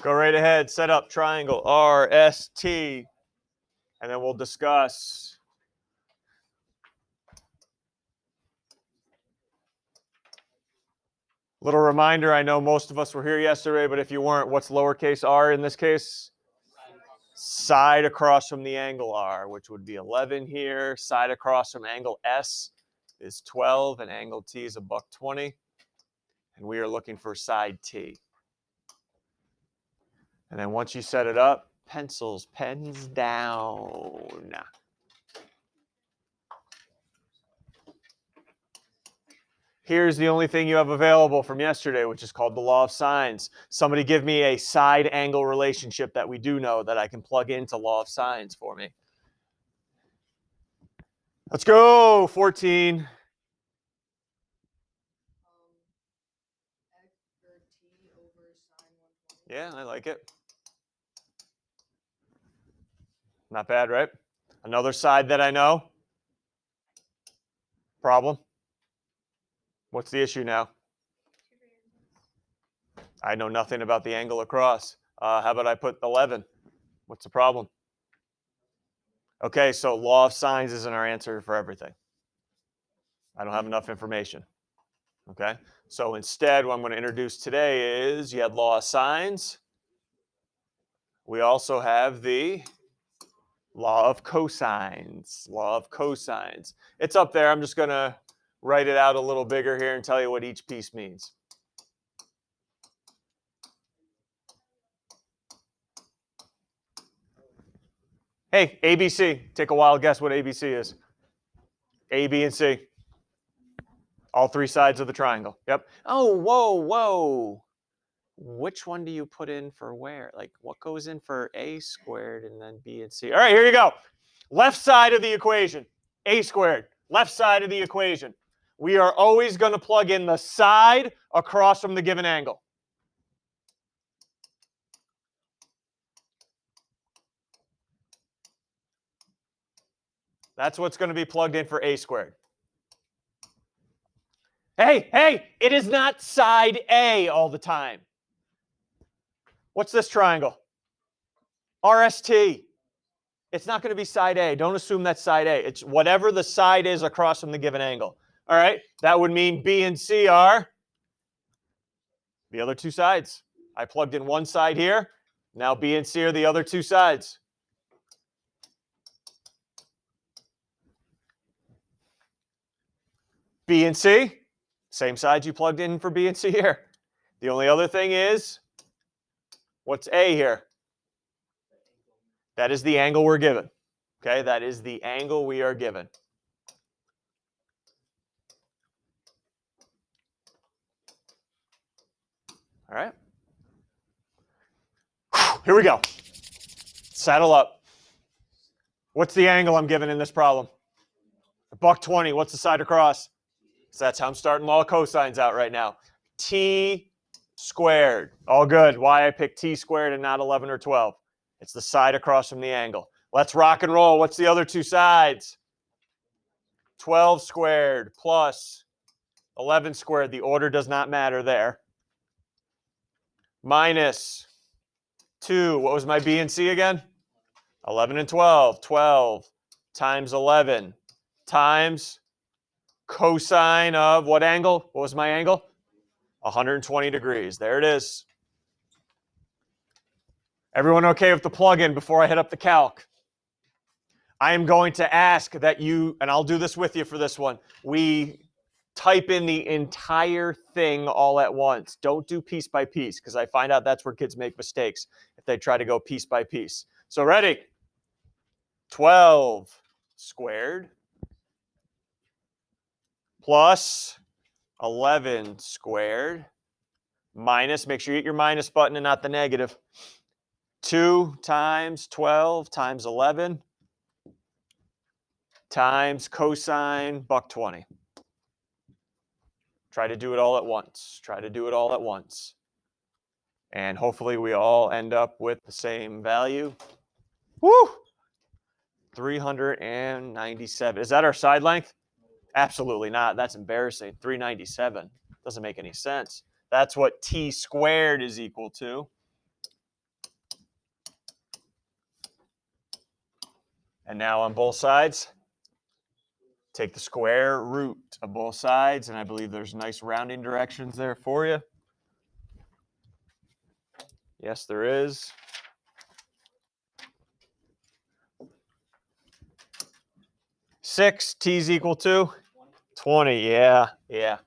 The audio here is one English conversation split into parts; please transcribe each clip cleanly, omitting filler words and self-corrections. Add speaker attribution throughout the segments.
Speaker 1: Go right ahead. Set up triangle RST. And then we'll discuss little reminder, I know most of us were here yesterday, but if you weren't, what's lowercase r in this case? Side across from the angle R, which would be 11 here. Side across from angle S is 12, and angle T is $1.20. And we are looking for side T. And then once you set it up, pencils, pens down. Here's the only thing you have available from yesterday, which is called the law of sines. Somebody give me a side angle relationship that we do know that I can plug into law of sines for me. Let's go, 14. Yeah, I like it. Not bad, right? Another side that I know. Problem? What's the issue now? I know nothing about the angle across. How about I put 11? What's the problem? Okay, so law of sines isn't our answer for everything. I don't have enough information. Okay, so instead what I'm going to introduce today is you had law of sines. We also have the law of cosines. Law of cosines. It's up there. I'm just going to write it out a little bigger here and tell you what each piece means. Hey, ABC. Take a wild guess what ABC is. A, B, and C. All three sides of the triangle. Yep. Oh, whoa. Which one do you put in for where? Like, what goes in for A squared and then B and C? All right, here you go. Left side of the equation, A squared. Left side of the equation. We are always going to plug in the side across from the given angle. That's what's going to be plugged in for A squared. Hey, it is not side A all the time. What's this triangle? RST. It's not going to be side A. Don't assume that's side A. It's whatever the side is across from the given angle. All right, that would mean B and C are the other two sides. I plugged in one side here. Now B and C are the other two sides. B and C, same sides you plugged in for B and C here. The only other thing is, what's A here? That is the angle we're given. Okay, that is the angle we are given. All right. Here we go. Saddle up. What's the angle I'm given in this problem? $1.20. What's the side across? So that's how I'm starting law of cosines out right now. T squared. All good. Why I picked T squared and not 11 or 12. It's the side across from the angle. Let's rock and roll. What's the other two sides? 12 squared plus 11 squared. The order does not matter there. Minus 2. What was my B and C again? 11 and 12. 12 times 11 times cosine of what angle? What was my angle? 120 degrees. There it is. Everyone okay with the plug-in before I hit up the calc? I am going to ask that you, and I'll do this with you for this one, we type in the entire thing all at once. Don't do piece by piece, because I find out that's where kids make mistakes if they try to go piece by piece. So ready? 12 squared plus 11 squared minus, make sure you hit your minus button and not the negative, 2 times 12 times 11 times cosine $1.20. Try to do it all at once. Try to do it all at once. And hopefully we all end up with the same value. Woo! 397. Is that our side length? Absolutely not. That's embarrassing. 397. Doesn't make any sense. That's what T squared is equal to. And now on both sides, take the square root of both sides, and I believe there's nice rounding directions there for you. Yes, there is. Six, t's equal to 20. Yeah.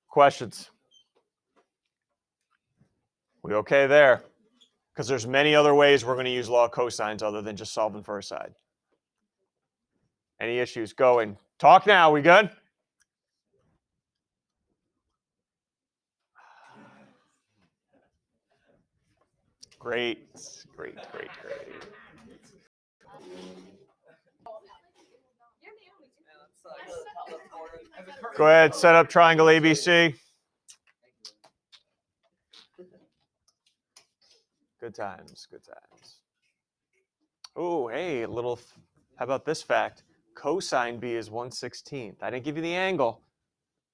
Speaker 1: Questions? We okay there? Because there's many other ways we're going to use law of cosines other than just solving for a side. Any issues? Going. Talk now. We good? Great. Go ahead, set up triangle ABC. Good times. Oh, hey, how about this fact? Cosine B is 1/16. I didn't give you the angle.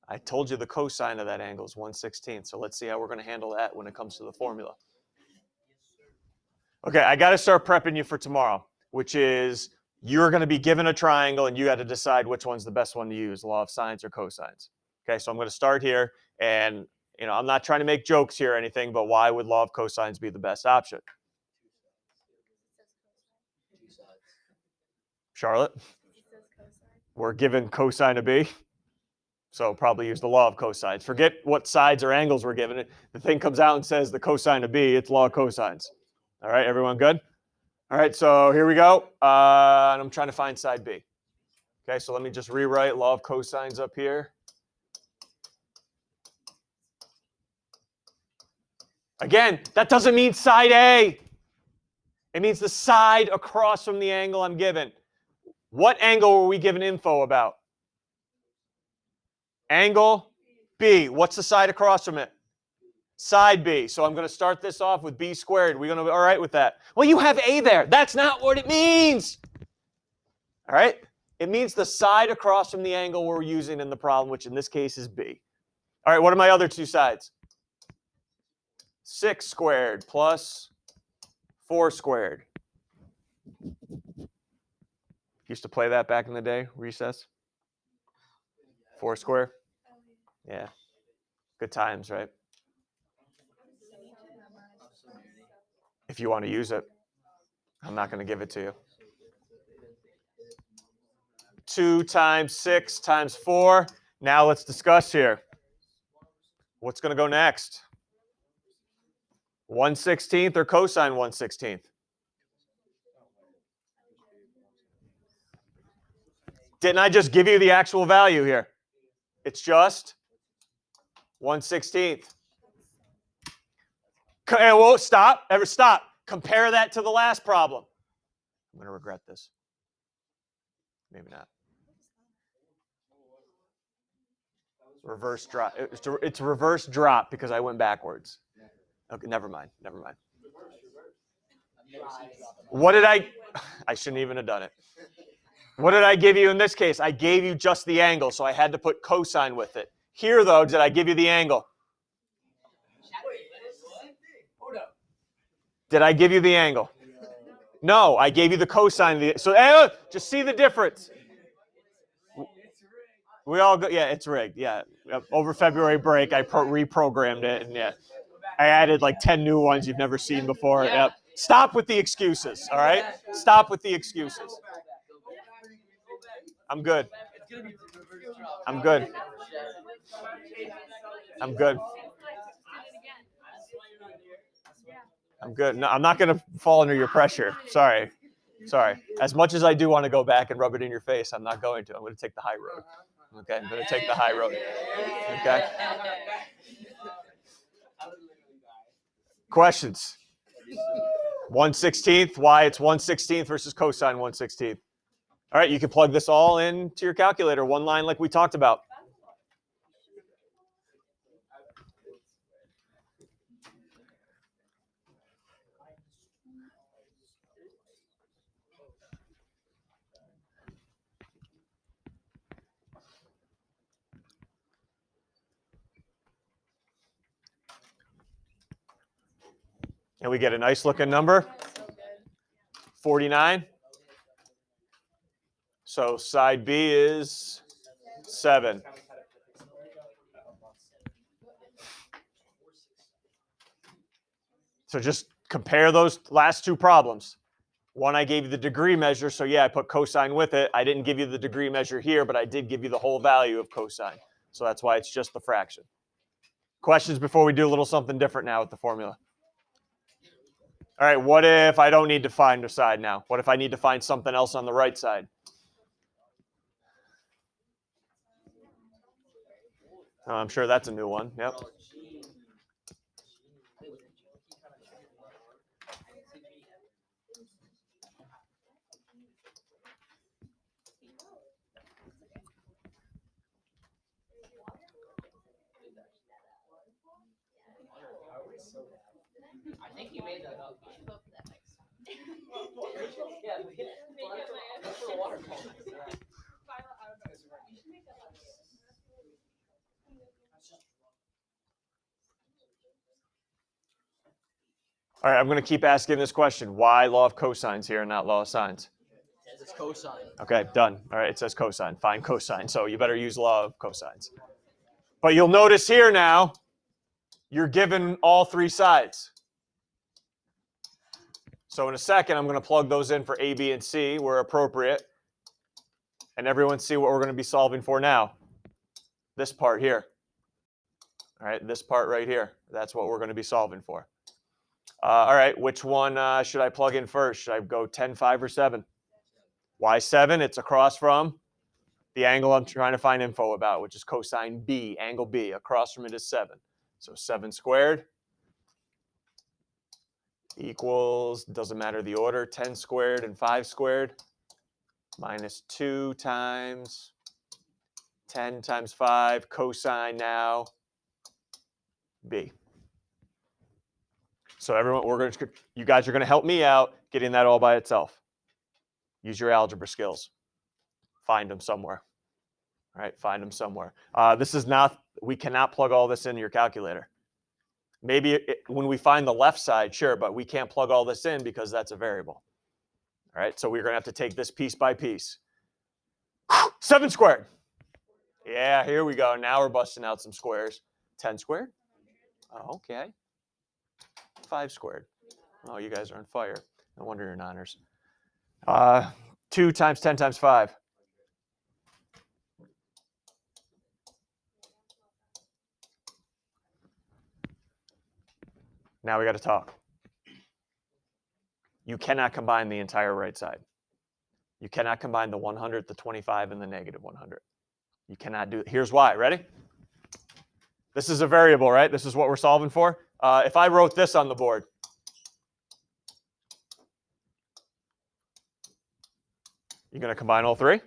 Speaker 1: I told you the cosine of that angle is 1/16. So let's see how we're going to handle that when it comes to the formula. Okay, I got to start prepping you for tomorrow, which is you're going to be given a triangle and you got to decide which one's the best one to use, law of sines or cosines. Okay, so I'm going to start here, and I'm not trying to make jokes here or anything, but why would law of cosines be the best option? Charlotte? We're given cosine of B, so probably use the law of cosines. Forget what sides or angles we're given. The thing comes out and says the cosine of B, it's law of cosines. All right, everyone good? All right, so here we go. And I'm trying to find side B. Okay, so let me just rewrite law of cosines up here. Again, that doesn't mean side A. It means the side across from the angle I'm given. What angle were we given info about? Angle B. What's the side across from it? Side B. So I'm going to start this off with B squared. We're going to be all right with that. Well, you have A there. That's not what it means. All right? It means the side across from the angle we're using in the problem, which in this case is B. All right, what are my other two sides? 6 squared plus 4 squared. Used to play that back in the day, recess. 4 square. Yeah. Good times, right? If you want to use it. I'm not going to give it to you. 2 times 6 times 4. Now let's discuss here. What's going to go next? 1/16 or cosine 1/16? Didn't I just give you the actual value here? It's just 1/16. Well, stop. Stop. Compare that to the last problem. I'm going to regret this. Maybe not. Reverse drop. It's reverse drop because I went backwards. Okay, never mind. What did I shouldn't even have done it. What did I give you in this case? I gave you just the angle, so I had to put cosine with it. Here, though, did I give you the angle? Did I give you the angle? No, I gave you the cosine. So just see the difference. We all go, yeah, it's rigged. Yeah, over February break, I reprogrammed it, and yeah, I added like 10 new ones you've never seen before. Yep. Stop with the excuses. All right, stop with the excuses. I'm good. I'm good. No, I'm not going to fall under your pressure. Sorry. As much as I do want to go back and rub it in your face, I'm not going to. I'm going to take the high road. Okay, I'm going to take the high road. Okay. Questions? 1/16. Why it's 1/16 versus cosine 1/16. All right, you can plug this all into your calculator, one line like we talked about. And we get a nice looking number, 49. So side B is 7. So just compare those last two problems. One, I gave you the degree measure, so yeah, I put cosine with it. I didn't give you the degree measure here, but I did give you the whole value of cosine. So that's why it's just the fraction. Questions before we do a little something different now with the formula? All right, what if I don't need to find a side now? What if I need to find something else on the right side? Oh, I'm sure that's a new one. Yep.
Speaker 2: I think you made that up.
Speaker 1: All right, I'm going to keep asking this question. Why law of cosines here and not law of sines?
Speaker 2: It's cosine.
Speaker 1: Okay, done. All right, it says cosine. Find cosine. So you better use law of cosines. But you'll notice here now, you're given all three sides. So in a second, I'm going to plug those in for A, B, and C where appropriate. And everyone see what we're going to be solving for now. This part here. All right, this part right here. That's what we're going to be solving for. All right, which one should I plug in first? Should I go 10, 5, or 7? Why 7? It's across from the angle I'm trying to find info about, which is cosine B, angle B. Across from it is 7. So 7 squared equals, doesn't matter the order, 10 squared and 5 squared minus 2 times 10 times 5 cosine now B. So everyone, you guys are going to help me out getting that all by itself. Use your algebra skills. Find them somewhere. All right, find them somewhere. This is not, we cannot plug all this into your calculator. Maybe when we find the left side, sure, but we can't plug all this in because that's a variable. All right, so we're going to have to take this piece by piece. 7 squared. Yeah, here we go. Now we're busting out some squares. 10 squared. Oh, okay. 5 squared. Oh, you guys are on fire. No wonder you're in honors. 2 times 10 times 5. Now we got to talk. You cannot combine the entire right side. You cannot combine the 100, the 25, and the negative 100. You cannot do it. Here's why. Ready? This is a variable, right? This is what we're solving for. If I wrote this on the board, you're going to combine all three?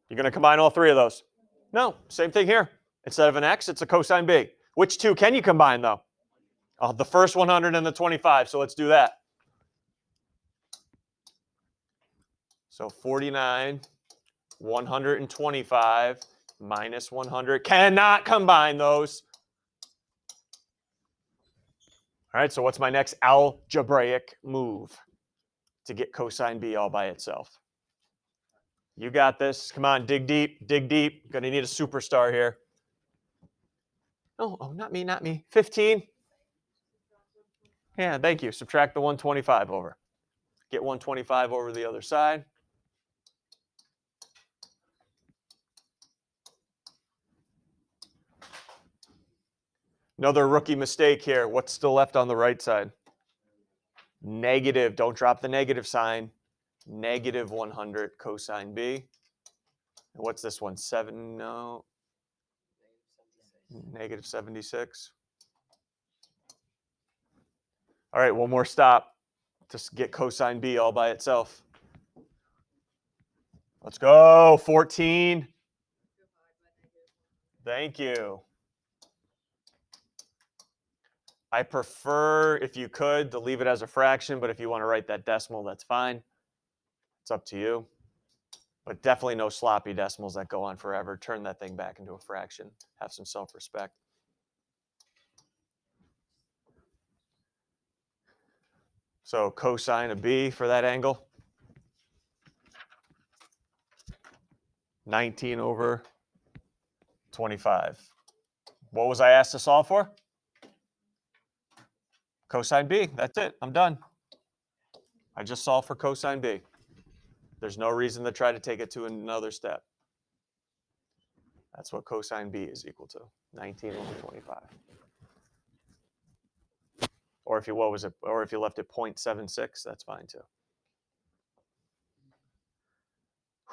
Speaker 1: You're going to combine all three of those? No, same thing here. Instead of an x, it's a cosine b. Which two can you combine, though? The first 100 and the 25, so let's do that. So 49, 125 minus 100. Cannot combine those. All right, so what's my next algebraic move to get cosine b all by itself? You got this. Come on, dig deep, dig deep. Gonna need a superstar here. Oh, not me, not me. 15. Yeah, thank you. Subtract the 125 over. Get 125 over the other side. Another rookie mistake here. What's still left on the right side? Negative. Don't drop the negative sign. Negative 100 cosine b. And what's this one? 7? No. Negative 76. All right, one more stop to get cosine b all by itself. Let's go. 14. Thank you. I prefer, if you could, to leave it as a fraction, but if you want to write that decimal, that's fine. It's up to you. But definitely no sloppy decimals that go on forever. Turn that thing back into a fraction. Have some self-respect. So cosine of B for that angle, 19 over 25. What was I asked to solve for? Cosine B. That's it. I'm done. I just solved for cosine B. There's no reason to try to take it to another step. That's what cosine B is equal to, 19 over 25. Or if you, what was it? Or if you left it 0.76, that's fine too.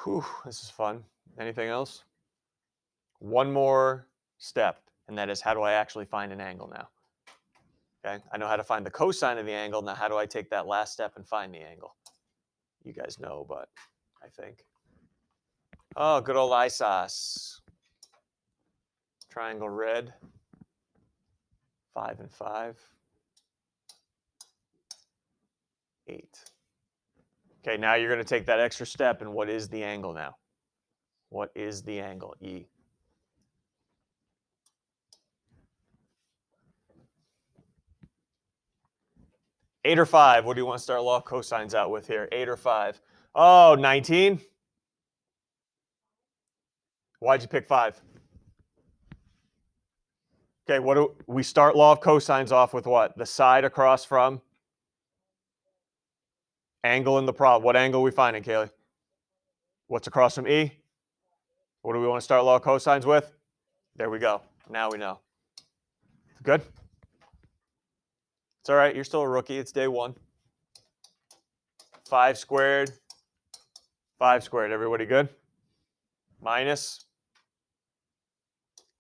Speaker 1: Whew, this is fun. Anything else? One more step, and that is how do I actually find an angle now? Okay, I know how to find the cosine of the angle. Now, how do I take that last step and find the angle? You guys know, but I think. Oh, good old isos. Triangle red. 5 and 5. 8. Okay, now you're going to take that extra step, and what is the angle now? What is the angle? E. Eight or 5? What do you want to start law of cosines out with here? 8 or 5? Oh, 19? Why'd you pick 5? Okay, what do we start law of cosines off with what? The side across from angle in the problem. What angle are we finding, Kaylee? What's across from E? What do we want to start law of cosines with? There we go. Now we know. Good? It's all right. You're still a rookie. It's day 1. 5 squared. 5 squared. Everybody good? Minus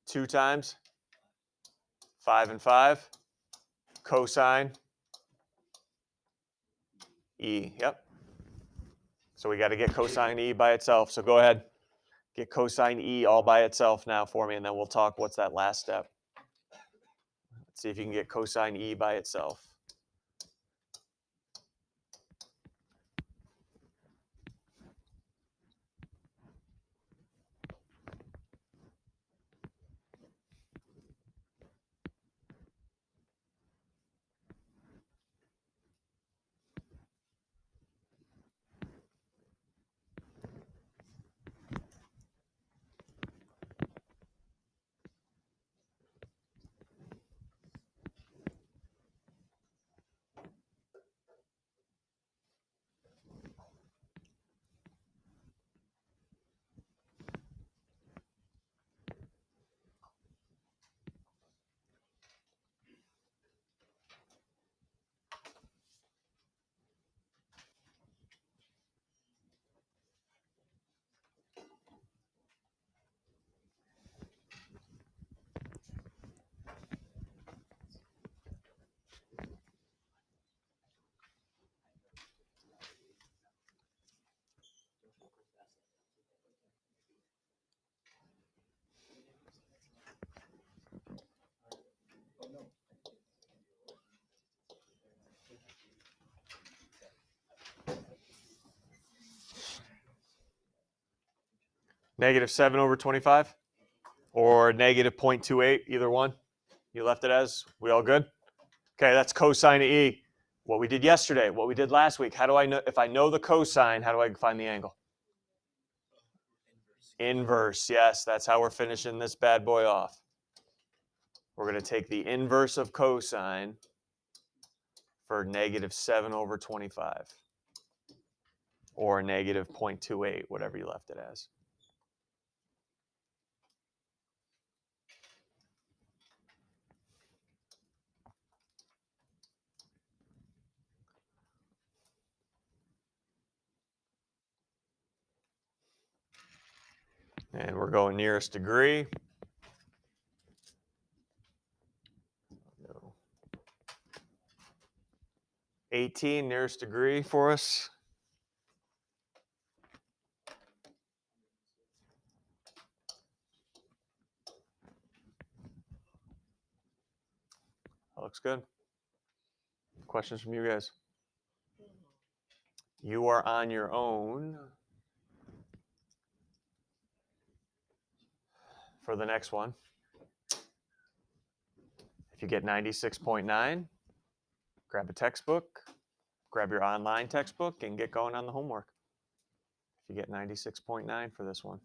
Speaker 1: 2 times 5 and 5. Cosine E. Yep. So we got to get cosine E by itself. So go ahead. Get cosine E all by itself now for me, and then we'll talk what's that last step. Let's see if you can get cosine E by itself. Negative 7 over 25 or negative 0.28, either one. You left it as? We all good? Okay, that's cosine of E. What we did yesterday, what we did last week. How do I know? If I know the cosine, how do I find the angle? Inverse. Yes, that's how we're finishing this bad boy off. We're going to take the inverse of cosine for negative 7 over 25 or negative 0.28, whatever you left it as. And we're going nearest degree. No. 18 nearest degree for us. That looks good. Questions from you guys? You are on your own for the next one. If you get 96.9, grab a textbook, grab your online textbook and get going on the homework. If you get 96.9 for this one.